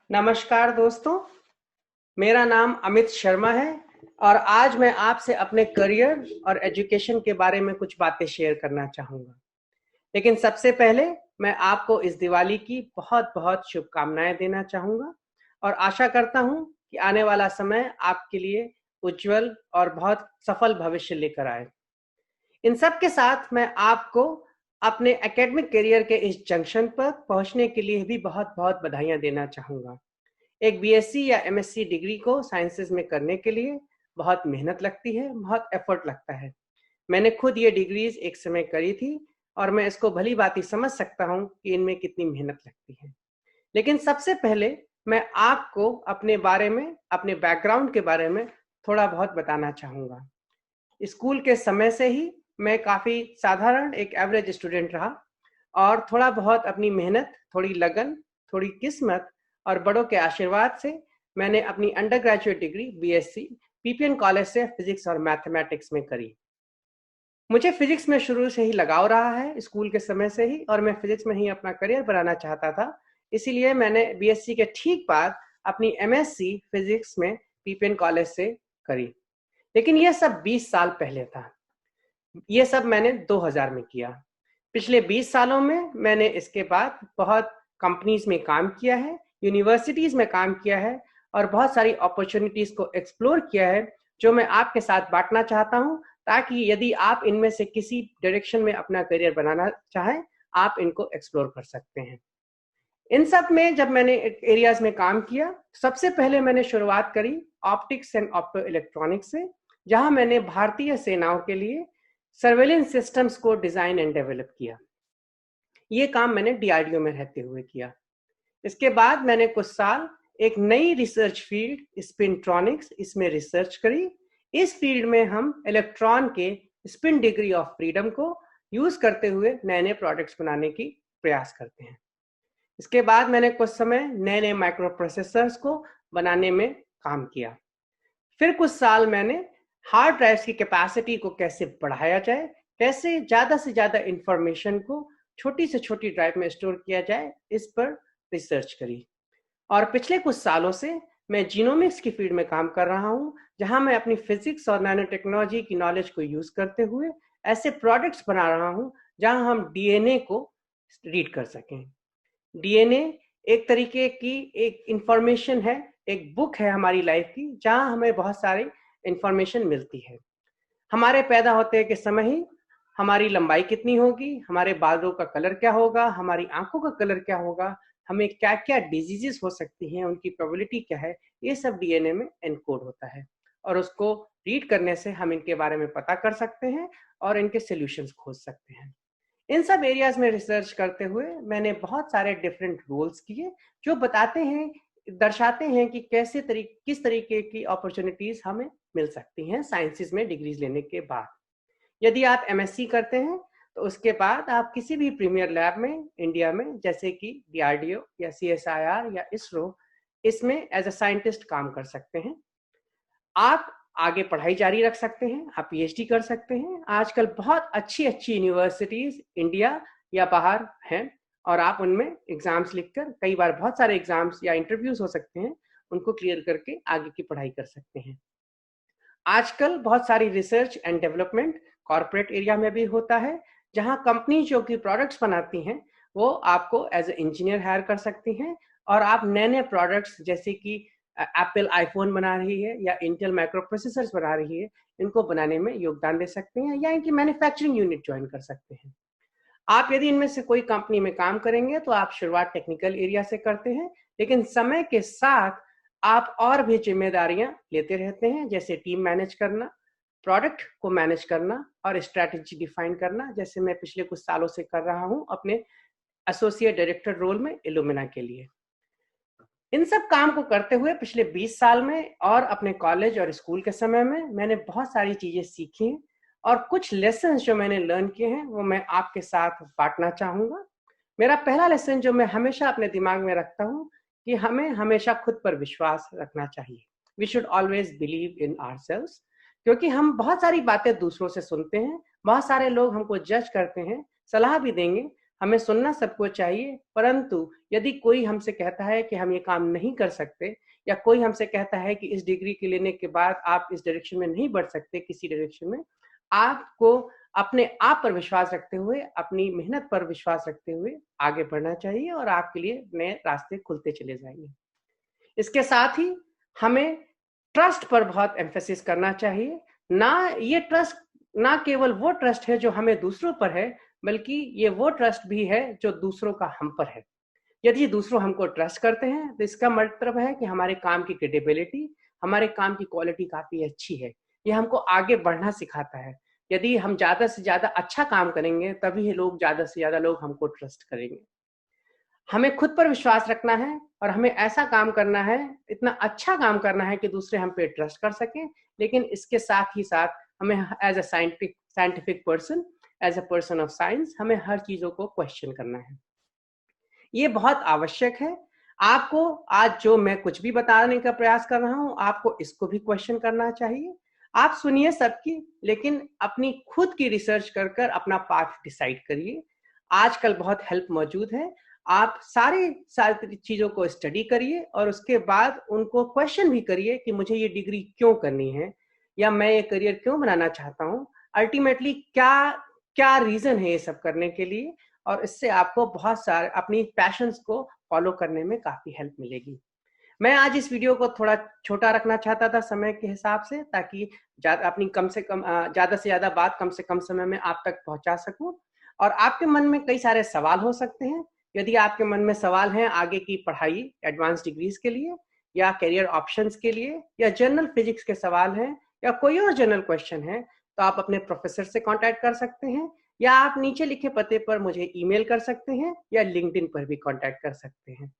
नमस्कार दोस्तों, मेरा नाम अमित शर्मा है और आज मैं आपसे अपने करियर और एजुकेशन के बारे में कुछ बातें शेयर करना चाहूँगा। लेकिन सबसे पहले मैं आपको इस दिवाली की बहुत-बहुत शुभकामनाएं देना चाहूँगा और आशा करता हूँ कि आने वाला समय आपके लिए उज्जवल और बहुत सफल भविष्य लेकर आए। इन सब के साथ मैं आपको अपने एकेडमिक करियर के इस जंक्शन पर पहुँचने के लिए भी बहुत-बहुत बधाइयाँ देना चाहूँगा। एक बीएससी या एमएससी डिग्री को साइंसेज में करने के लिए बहुत मेहनत लगती है, बहुत एफर्ट लगता है। मैंने खुद ये डिग्रीज एक समय करी थी और मैं इसको भली भांति समझ सकता हूँ कि इनमें कितनी मेहनत लगती है। लेकिन सबसे पहले मैं आपको अपने बारे में, अपने बैकग्राउंड के बारे में थोड़ा बहुत बताना चाहूँगा। स्कूल के समय से ही मैं काफ़ी साधारण एक एवरेज स्टूडेंट रहा और थोड़ा बहुत अपनी मेहनत, थोड़ी लगन, थोड़ी किस्मत और बड़ों के आशीर्वाद से मैंने अपनी under graduate degree BSc PPN college से फिजिक्स और मैथमेटिक्स में करी। मुझे फिजिक्स में शुरू से ही लगाव रहा है, स्कूल के समय से ही, और मैं फिजिक्स में ही अपना करियर बनाना चाहता था। इसीलिए मैंने बीएससी के ठीक बाद अपनी एमएससी फिजिक्स में पीपीएन कॉलेज से करी। लेकिन यह सब 20 साल पहले था। ये सब मैंने 2000 में किया। पिछले 20 सालों में मैंने इसके बाद बहुत कंपनीज में काम किया है, यूनिवर्सिटीज में काम किया है और बहुत सारी अपॉर्चुनिटीज को एक्सप्लोर किया है, जो मैं आपके साथ बांटना चाहता हूं, ताकि यदि आप इनमें से किसी डायरेक्शन में अपना करियर बनाना चाहें, आप इनको एक्सप्लोर कर सकते हैं। इन सब में जब मैंने एरियाज में काम किया, सबसे पहले मैंने शुरुआत करी ऑप्टिक्स एंड ऑप्टो इलेक्ट्रॉनिक्स से, जहां मैंने भारतीय सेनाओं के लिए सर्वेलेंस सिस्टम्स को डिजाइन एंड डेवलप किया। ये काम मैंने डीआरडीओ में रहते हुए किया। इसके बाद मैंने कुछ साल एक नई रिसर्च फील्ड स्पिनट्रॉनिक्स, इसमें रिसर्च करी। इस फील्ड में हम इलेक्ट्रॉन के स्पिन डिग्री ऑफ फ्रीडम को यूज करते हुए नए नए प्रोडक्ट्स बनाने की प्रयास करते हैं। इसके बाद मैंने कुछ समय नए नए माइक्रो प्रोसेसर्स को बनाने में काम किया। फिर कुछ साल मैंने हार्ड ड्राइव्स की कैपेसिटी को कैसे बढ़ाया जाए, कैसे ज़्यादा से ज़्यादा इंफॉर्मेशन को छोटी से छोटी ड्राइव में स्टोर किया जाए, इस पर रिसर्च करी। और पिछले कुछ सालों से मैं जीनोमिक्स की फील्ड में काम कर रहा हूँ, जहाँ मैं अपनी फिजिक्स और नैनो टेक्नोलॉजी की नॉलेज को यूज़ करते हुए ऐसे प्रोडक्ट्स बना रहा हूँ जहाँ हम डीएनए को रीड कर सकें। डीएनए एक तरीके की एक इंफॉर्मेशन है, एक बुक है हमारी लाइफ की, जहाँ हमें बहुत सारी इंफॉर्मेशन मिलती है। हमारे पैदा होते के समय ही हमारी लंबाई कितनी होगी, हमारे बालों का कलर क्या होगा, हमारी आंखों का कलर क्या होगा, हमें क्या क्या डिजीजेस हो सकती हैं, उनकी प्रोबेबिलिटी क्या है, ये सब डीएनए में एनकोड होता है। और उसको रीड करने से हम इनके बारे में पता कर सकते हैं और इनके सोल्यूशंस खोज सकते हैं। इन सब एरियाज में रिसर्च करते हुए मैंने बहुत सारे डिफरेंट रोल्स किए, जो बताते हैं, दर्शाते हैं कि किस तरीके की अपॉर्चुनिटीज हमें मिल सकती हैं साइंसेज में डिग्रीज लेने के बाद। यदि आप एमएससी करते हैं तो उसके बाद आप किसी भी प्रीमियर लैब में इंडिया में, जैसे कि डीआरडीओ या सीएसआईआर या इसरो, इसमें एज अ साइंटिस्ट काम कर सकते हैं। आप आगे पढ़ाई जारी रख सकते हैं, आप पीएचडी कर सकते हैं। आजकल बहुत अच्छी अच्छी यूनिवर्सिटीज इंडिया या बाहर हैं और आप उनमें एग्जाम्स लिखकर, कई बार बहुत सारे एग्जाम्स या इंटरव्यूज हो सकते हैं, उनको क्लियर करके आगे की पढ़ाई कर सकते हैं। आजकल बहुत सारी research and development corporate area में भी होता है, जहां कंपनी जो कि प्रोडक्ट्स बनाती हैं वो आपको एज ए इंजीनियर हायर कर सकती हैं और आप नए नए प्रोडक्ट्स, जैसे कि एप्पल आईफोन बना रही है या इंटेल माइक्रो प्रोसेसर्स बना रही है, इनको बनाने में योगदान दे सकते हैं या इनकी मैन्युफैक्चरिंग यूनिट ज्वाइन कर सकते हैं। आप यदि इनमें से कोई कंपनी में काम करेंगे तो आप शुरुआत टेक्निकल एरिया से करते हैं, लेकिन समय के साथ आप और भी जिम्मेदारियां लेते रहते हैं, जैसे टीम मैनेज करना, प्रोडक्ट को मैनेज करना और स्ट्रैटेजी डिफाइन करना, जैसे मैं पिछले कुछ सालों से कर रहा हूं अपने एसोसिएट डायरेक्टर रोल में इल्यूमिना के लिए। इन सब काम को करते हुए पिछले 20 साल में और अपने कॉलेज और स्कूल के समय में मैंने बहुत सारी चीजें सीखी हैं और कुछ लेसन जो मैंने लर्न किए हैं वो मैं आपके साथ बांटना चाहूंगा। मेरा पहला लेसन जो मैं हमेशा अपने दिमाग में रखता हूँ कि हमें हमेशा खुद पर विश्वास रखना चाहिए। We should always believe in ourselves, क्योंकि हम बहुत सारी बातें दूसरों से सुनते हैं, बहुत सारे लोग हमको जज करते हैं, सलाह भी देंगे, हमें सुनना सबको चाहिए, परंतु यदि कोई हमसे कहता है कि हम ये काम नहीं कर सकते, या कोई हमसे कहता है कि इस डिग्री के लेने के बाद आप इस डायरेक्शन में नहीं बढ़ सकते किसी डायरेक्शन में, आपको अपने आप पर विश्वास रखते हुए, अपनी मेहनत पर विश्वास रखते हुए आगे बढ़ना चाहिए और आपके लिए नए रास्ते खुलते चले जाएंगे। इसके साथ ही हमें ट्रस्ट पर बहुत एम्फेसिस करना चाहिए। ये ट्रस्ट ना केवल वो ट्रस्ट है जो हमें दूसरों पर है, बल्कि ये वो ट्रस्ट भी है जो दूसरों का हम पर है। यदि दूसरों हमको ट्रस्ट करते हैं तो इसका मतलब है कि हमारे काम की क्रेडिबिलिटी, हमारे काम की क्वालिटी काफी अच्छी है। ये हमको आगे बढ़ना सिखाता है। यदि हम ज्यादा से ज्यादा अच्छा काम करेंगे तभी ज्यादा से ज्यादा लोग हमको ट्रस्ट करेंगे। हमें खुद पर विश्वास रखना है और हमें ऐसा काम करना है, इतना अच्छा काम करना है कि दूसरे हम पे ट्रस्ट कर सकें। लेकिन इसके साथ ही साथ हमें as a scientific person, as a person of science, हमें हर चीजों को क्वेश्चन करना है। ये बहुत आवश्यक है। आपको आज जो मैं कुछ भी बताने का प्रयास कर रहा हूं, आपको इसको भी क्वेश्चन करना चाहिए। आप सुनिए सबकी, लेकिन अपनी खुद की रिसर्च कर कर अपना पाथ डिसाइड करिए। आजकल बहुत हेल्प मौजूद है। आप सारी चीजों को स्टडी करिए और उसके बाद उनको क्वेश्चन भी करिए कि मुझे ये डिग्री क्यों करनी है, या मैं ये करियर क्यों बनाना चाहता हूँ। अल्टीमेटली क्या क्या रीजन है ये सब करने के लिए, और इससे आपको बहुत सारे अपनी पैशंस को फॉलो करने में काफी हेल्प मिलेगी। मैं आज इस वीडियो को थोड़ा छोटा रखना चाहता था समय के हिसाब से, ताकि अपनी ज्यादा से ज्यादा बात कम से कम समय में आप तक पहुंचा सकूं। और आपके मन में कई सारे सवाल हो सकते हैं। यदि आपके मन में सवाल हैं आगे की पढ़ाई, एडवांस डिग्रीज के लिए, या करियर ऑप्शंस के लिए, या जनरल फिजिक्स के सवाल हैं, या कोई और जनरल क्वेश्चन है, तो आप अपने प्रोफेसर से कांटेक्ट कर सकते हैं, या आप नीचे लिखे पते पर मुझे ईमेल कर सकते हैं, या लिंक्डइन पर भी कांटेक्ट कर सकते हैं।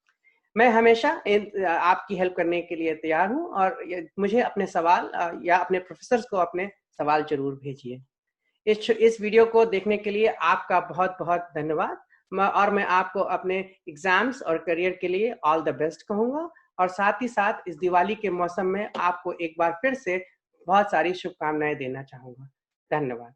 मैं हमेशा आपकी हेल्प करने के लिए तैयार हूं, और मुझे अपने सवाल या अपने प्रोफेसर्स को अपने सवाल जरूर भेजिए। इस वीडियो को देखने के लिए आपका बहुत बहुत धन्यवाद। और मैं आपको अपने एग्जाम्स और करियर के लिए ऑल द बेस्ट कहूंगा, और साथ ही साथ इस दिवाली के मौसम में आपको एक बार फिर से बहुत सारी शुभकामनाएं देना चाहूंगा। धन्यवाद।